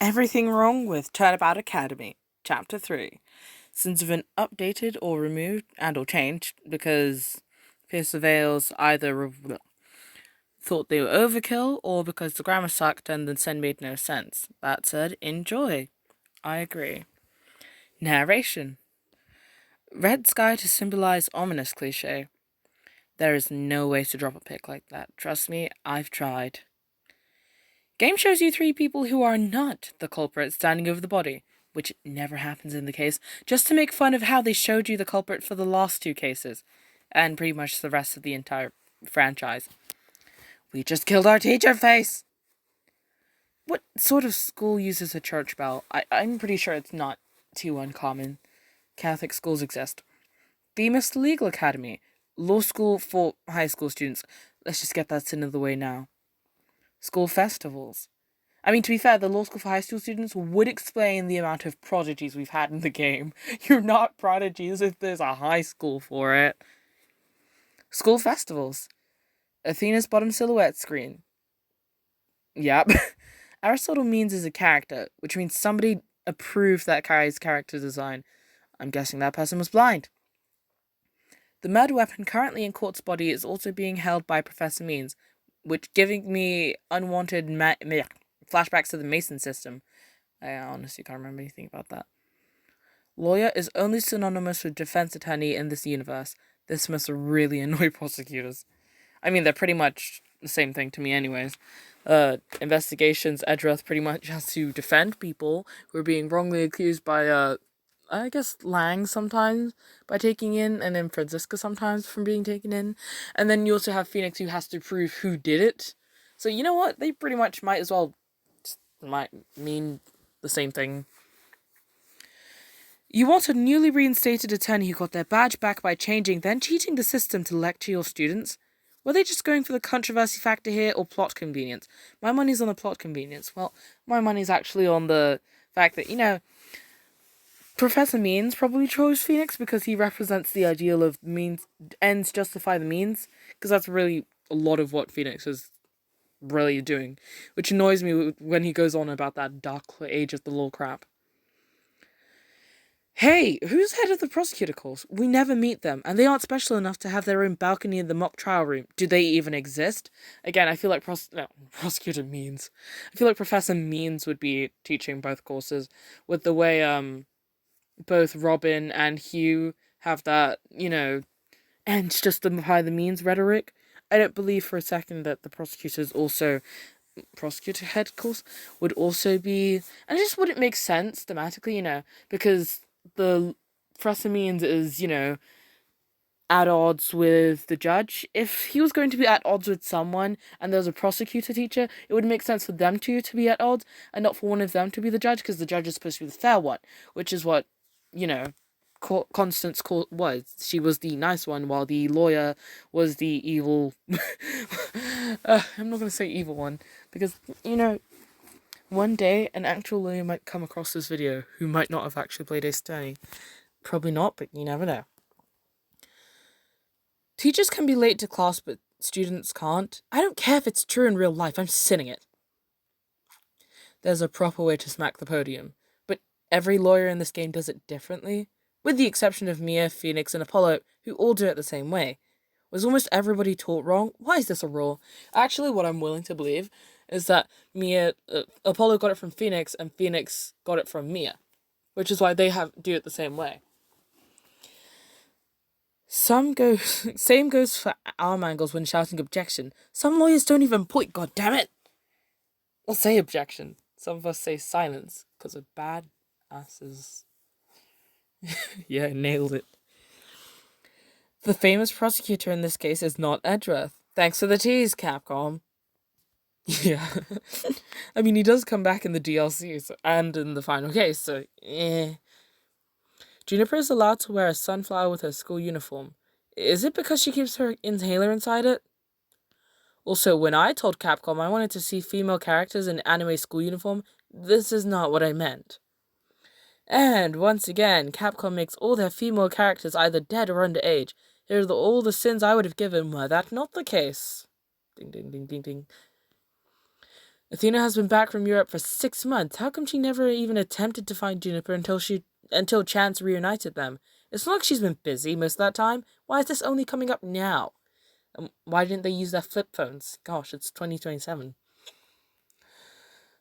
Everything wrong with Turnabout Academy, Chapter 3. Since have been updated or removed and or changed because PierceTheVeils either thought they were overkill or because the grammar sucked and the send made no sense. That said, enjoy. I agree. Narration. Red sky to symbolize ominous cliche. There is no way to drop a pic like that. Trust me, I've tried. Game shows you three people who are not the culprit standing over the body, which never happens in the case, just to make fun of how they showed you the culprit for the last two cases, and pretty much the rest of the entire franchise. We just killed our teacher face! What sort of school uses a church bell? I'm pretty sure it's not too uncommon. Catholic schools exist. Famous Legal Academy. Law school for high school students. Let's just get that out of the way now. School festivals. I mean, to be fair, the law school for high school students would explain the amount of prodigies we've had in the game. You're not prodigies if there's a high school for it. School festivals. Athena's bottom silhouette screen. Yep. Aristotle means is a character, which means somebody approved that guy's character design. I'm guessing that person was blind. The murder weapon currently in Court's body is also being held by Professor Means, which giving me unwanted flashbacks to the Mason system. I honestly can't remember anything about that. Lawyer is only synonymous with defense attorney in this universe. This must really annoy prosecutors. I mean, they're pretty much the same thing to me anyways. Investigations, Edgeworth pretty much has to defend people who are being wrongly accused by, I guess Lang sometimes by taking in, and then Franziska sometimes from being taken in. And then you also have Phoenix who has to prove who did it. So you know what? They pretty much might as well might mean the same thing. You want a newly reinstated attorney who got their badge back by changing, then cheating the system to lecture your students? Were they just going for the controversy factor here or plot convenience? My money's on the plot convenience. Well, my money's actually on the fact that, Professor Means probably chose Phoenix because he represents the ideal of means ends justify the means, because that's really a lot of what Phoenix is really doing, which annoys me when he goes on about that dark age of the law crap. Hey, who's head of the prosecutor course? We never meet them, and they aren't special enough to have their own balcony in the mock trial room. Do they even exist? Again, I feel like Prosecutor Means. I feel like Professor Means would be teaching both courses, with the way, both Robin and Hugh have that, and just by the means rhetoric. I don't believe for a second that the prosecutor head course would also be, and it just wouldn't make sense thematically, because the Professor Means is, at odds with the judge. If he was going to be at odds with someone and there's a prosecutor teacher, it would make sense for them two to be at odds and not for one of them to be the judge, because the judge is supposed to be the fair one, which is what, Constance was. She was the nice one, while the lawyer was the evil. I'm not going to say evil one, because, one day an actual lawyer might come across this video who might not have actually played Ace Attorney. Probably not, but you never know. Teachers can be late to class, but students can't. I don't care if it's true in real life, I'm sinning it. There's a proper way to smack the podium, but every lawyer in this game does it differently, with the exception of Mia, Phoenix, and Apollo, who all do it the same way. Was almost everybody taught wrong? Why is this a rule? Actually, what I'm willing to believe is that Apollo got it from Phoenix, and Phoenix got it from Mia, which is why they do it the same way. Same goes for arm angles when shouting objection. Some lawyers don't even point, goddammit! Or say objection. Some of us say silence, because of bad asses. Yeah, nailed it. The famous prosecutor in this case is not Edgeworth. Thanks for the tease, Capcom. Yeah. I mean, he does come back in the DLCs and in the final case, so Juniper is allowed to wear a sunflower with her school uniform. Is it because she keeps her inhaler inside it? Also, when I told Capcom I wanted to see female characters in anime school uniform, this is not what I meant. And, once again, Capcom makes all their female characters either dead or underage. Here are all the sins I would have given were that not the case. Ding, ding, ding, ding, ding. Athena has been back from Europe for 6 months. How come she never even attempted to find Juniper until chance reunited them? It's not like she's been busy most of that time. Why is this only coming up now? Why didn't they use their flip phones? Gosh, it's 2027.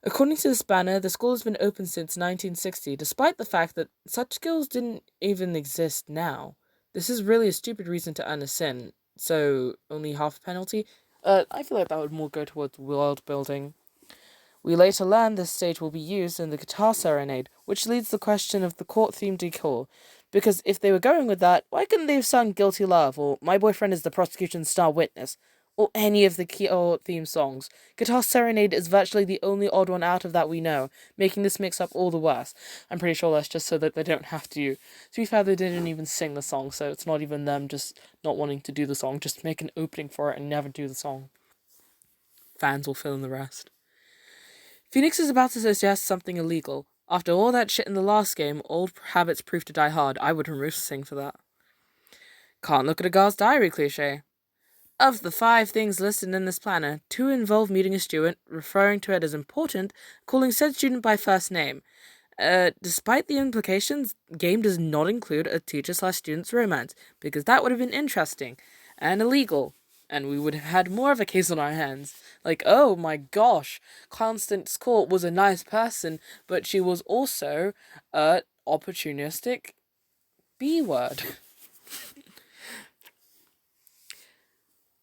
According to this banner, the school has been open since 1960, despite the fact that such skills didn't even exist now. This is really a stupid reason to earn a sin, so only half a penalty? I feel like that would more go towards world building. We later learn this stage will be used in the guitar serenade, which leads to the question of the court-themed decor. Because if they were going with that, why couldn't they have sung Guilty Love, or My Boyfriend is the Prosecution's Star Witness, or any of the court-theme songs? Guitar serenade is virtually the only odd one out of that we know, making this mix-up all the worse. I'm pretty sure that's just so that they don't have to. To be fair, they didn't even sing the song, so it's not even them just not wanting to do the song, just make an opening for it and never do the song. Fans will fill in the rest. Phoenix is about to suggest something illegal. After all that shit in the last game, old habits prove to die hard. I would remove Sing for that. Can't look at a girl's diary cliche. Of the 5 things listed in this planner, 2 involve meeting a student, referring to it as important, calling said student by first name. Despite the implications, game does not include a teacher/student's romance, because that would have been interesting and illegal. And we would have had more of a case on our hands. Like, oh my gosh, Constance Court was a nice person, but she was also a opportunistic B-word.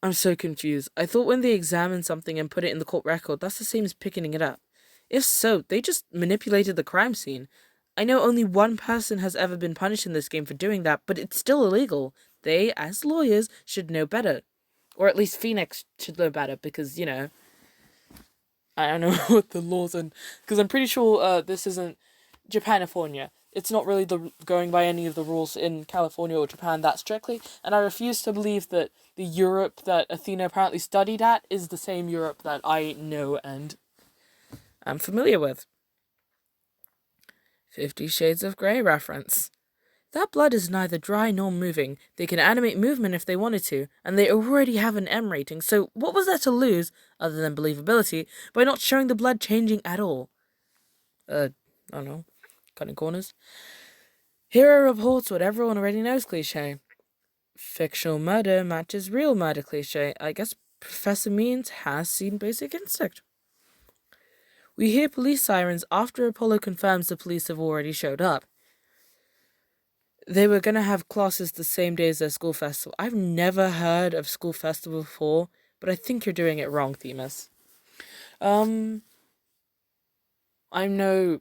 I'm so confused. I thought when they examined something and put it in the court record, that's the same as picking it up. If so, they just manipulated the crime scene. I know only one person has ever been punished in this game for doing that, but it's still illegal. They, as lawyers, should know better. Or at least Phoenix should know better, because, I don't know what the laws are. Because I'm pretty sure this isn't Japanifornia. It's not really going by any of the rules in California or Japan that strictly, and I refuse to believe that the Europe that Athena apparently studied at is the same Europe that I know and am familiar with. 50 Shades of Grey reference. That blood is neither dry nor moving. They can animate movement if they wanted to, and they already have an M rating, so what was there to lose, other than believability, by not showing the blood changing at all? I don't know. Cutting corners. Hero reports what everyone already knows cliche. Fictional murder matches real murder cliche. I guess Professor Means has seen Basic Instinct. We hear police sirens after Apollo confirms the police have already showed up. They were going to have classes the same day as their school festival. I've never heard of school festival before, but I think you're doing it wrong, Themis. I know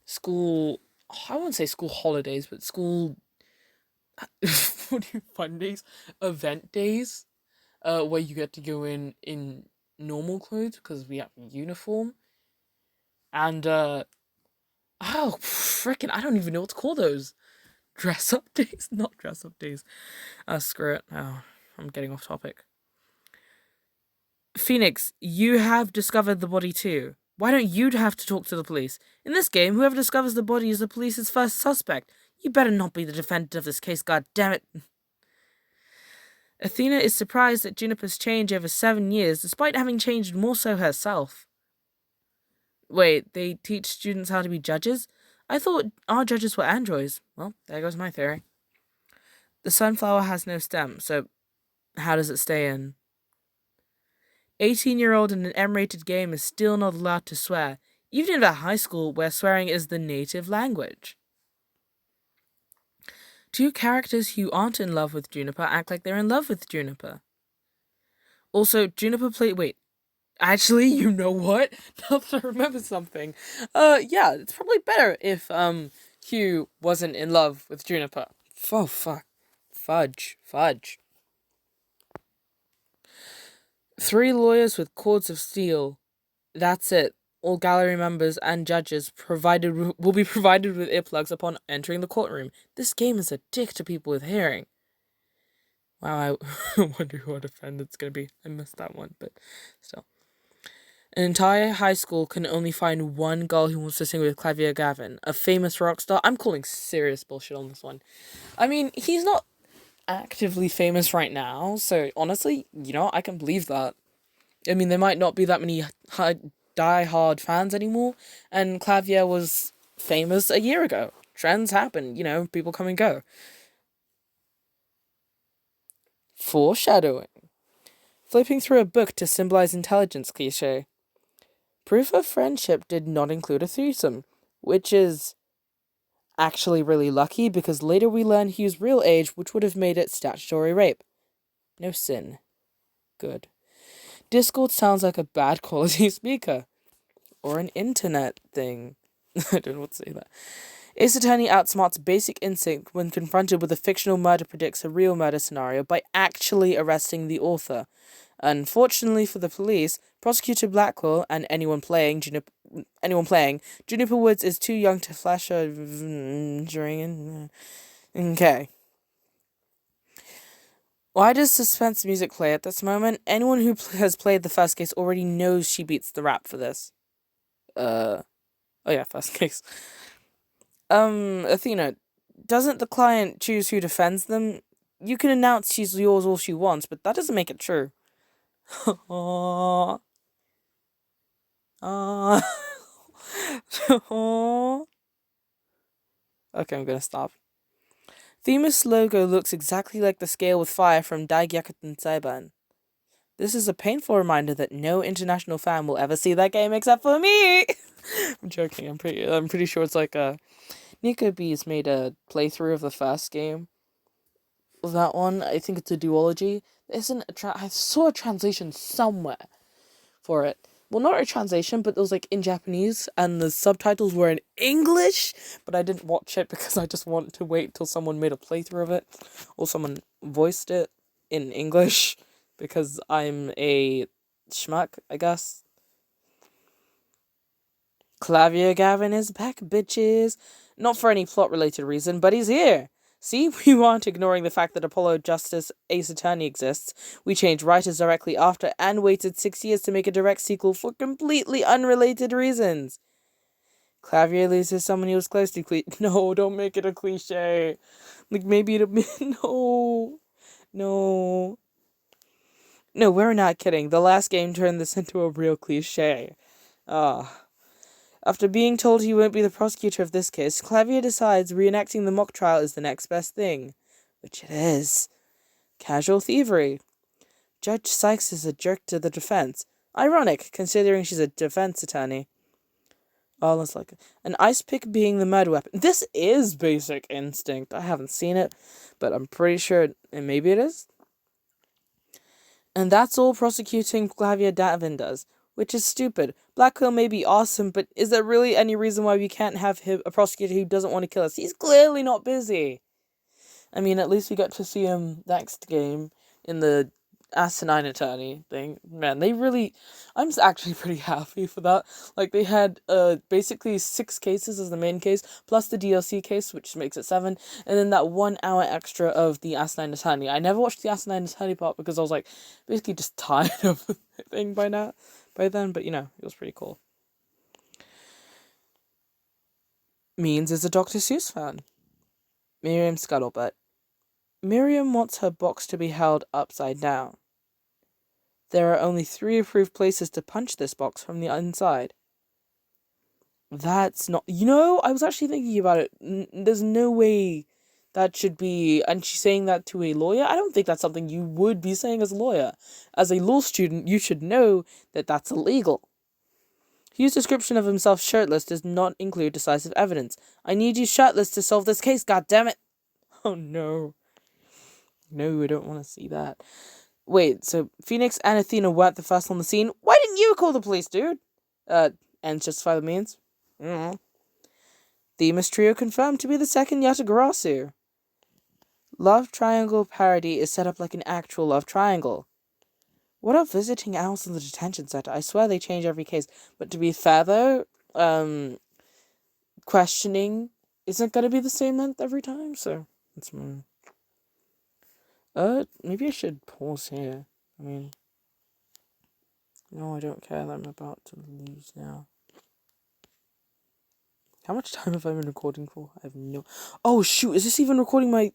school, I won't say school holidays, but school, what do you fun days? Event days, where you get to go in normal clothes, because we have uniform. And, oh, frickin', I don't even know what to call those. Dress up days? Not dress up days. Screw it. Oh, I'm getting off topic. Phoenix, you have discovered the body too. Why don't you have to talk to the police? In this game, whoever discovers the body is the police's first suspect. You better not be the defendant of this case, goddammit. Athena is surprised at Juniper's change over 7 years, despite having changed more so herself. Wait, they teach students how to be judges? I thought our judges were androids. Well, there goes my theory. The sunflower has no stem, so how does it stay in? 18-year-old in an M-rated game is still not allowed to swear, even in a high school where swearing is the native language. 2 characters who aren't in love with Juniper act like they're in love with Juniper. Also, Juniper played... Wait. Actually, you know what? Now that I remember something. Yeah, it's probably better if, Hugh wasn't in love with Juniper. Oh, fuck. Fudge. 3 lawyers with cords of steel. That's it. All gallery members and judges will be provided with earplugs upon entering the courtroom. This game is a dick to people with hearing. Wow, I wonder who our defendant's gonna be. I missed that one, but still. An entire high school can only find one girl who wants to sing with Clavier Gavin, a famous rock star. I'm calling serious bullshit on this one. I mean, he's not actively famous right now, so honestly, I can believe that. I mean, there might not be that many die-hard fans anymore, and Clavier was famous a year ago. Trends happen, people come and go. Foreshadowing. Flipping through a book to symbolize intelligence cliché. Proof of friendship did not include a threesome, which is actually really lucky because later we learn Hugh's real age, which would have made it statutory rape. No sin. Good. Discord sounds like a bad quality speaker. Or an internet thing. I don't know what to say that. Ace Attorney outsmarts basic instinct when confronted with a fictional murder predicts a real murder scenario by actually arresting the author. Unfortunately for the police, Prosecutor Blackwell and anyone playing Juniper Woods is too young to flash a during. Okay. Why does suspense music play at this moment? Anyone who has played the first case already knows she beats the rap for this. Oh yeah, first case. Athena, doesn't the client choose who defends them? You can announce she's yours all she wants, but that doesn't make it true. Aww. Aww. Aww. Okay, I'm gonna stop. Themis' logo looks exactly like the scale with fire from Daigyakutten Saiban. This is a painful reminder that no international fan will ever see that game except for me. I'm joking. I'm pretty sure it's like Nico B's made a playthrough of the first game. That one, I think it's a duology. I saw a translation somewhere for it. Well, not a translation, but it was like in Japanese, and the subtitles were in English, but I didn't watch it because I just wanted to wait till someone made a playthrough of it, or someone voiced it in English, because I'm a schmuck, I guess. Clavier Gavin is back, bitches. Not for any plot-related reason, but he's here. See, we weren't ignoring the fact that Apollo Justice Ace Attorney exists. We changed writers directly after and waited 6 years to make a direct sequel for completely unrelated reasons. Clavier loses someone he was close to. No, don't make it a cliche. Like, maybe it'll be... No. No. No, we're not kidding. The last game turned this into a real cliche. After being told he won't be the prosecutor of this case, Clavier decides reenacting the mock trial is the next best thing. Which it is. Casual thievery. Judge Sykes is a jerk to the defense. Ironic, considering she's a defense attorney. Oh, let's like an ice pick being the murder weapon. This is Basic Instinct. I haven't seen it, but I'm pretty sure, and maybe it is. And that's all prosecuting Clavier Davin does. Which is stupid. Blackwell may be awesome, but is there really any reason why we can't have a prosecutor who doesn't want to kill us? He's clearly not busy. I mean, at least we got to see him next game in the asinine attorney thing. Man, I'm actually pretty happy for that. Like, they had basically 6 cases as the main case, plus the DLC case, which makes it 7, and then that 1 hour extra of the asinine attorney. I never watched the asinine attorney part because I was like basically just tired of the thing by then, but it was pretty cool. Means is a Dr. Seuss fan. Miriam Scuttlebutt. Miriam wants her box to be held upside down. There are only 3 approved places to punch this box from the inside. That's not... I was actually thinking about it. There's no way that should be... And she's saying that to a lawyer? I don't think that's something you would be saying as a lawyer. As a law student, you should know that that's illegal. Hugh's description of himself shirtless does not include decisive evidence. I need you shirtless to solve this case, goddammit! Oh no. No, I don't want to see that. Wait, so Phoenix and Athena weren't the first on the scene? Why didn't you call the police, dude? And justify the means? Themis trio confirmed to be the second Yatagarasu. Love triangle parody is set up like an actual love triangle. What are visiting owls in the detention center? I swear they change every case. But to be fair, though, questioning isn't going to be the same length every time, so that's my... maybe I should pause here. I mean... No, I don't care that I'm about to lose now. How much time have I been recording for? I have no... Oh, shoot, is this even recording my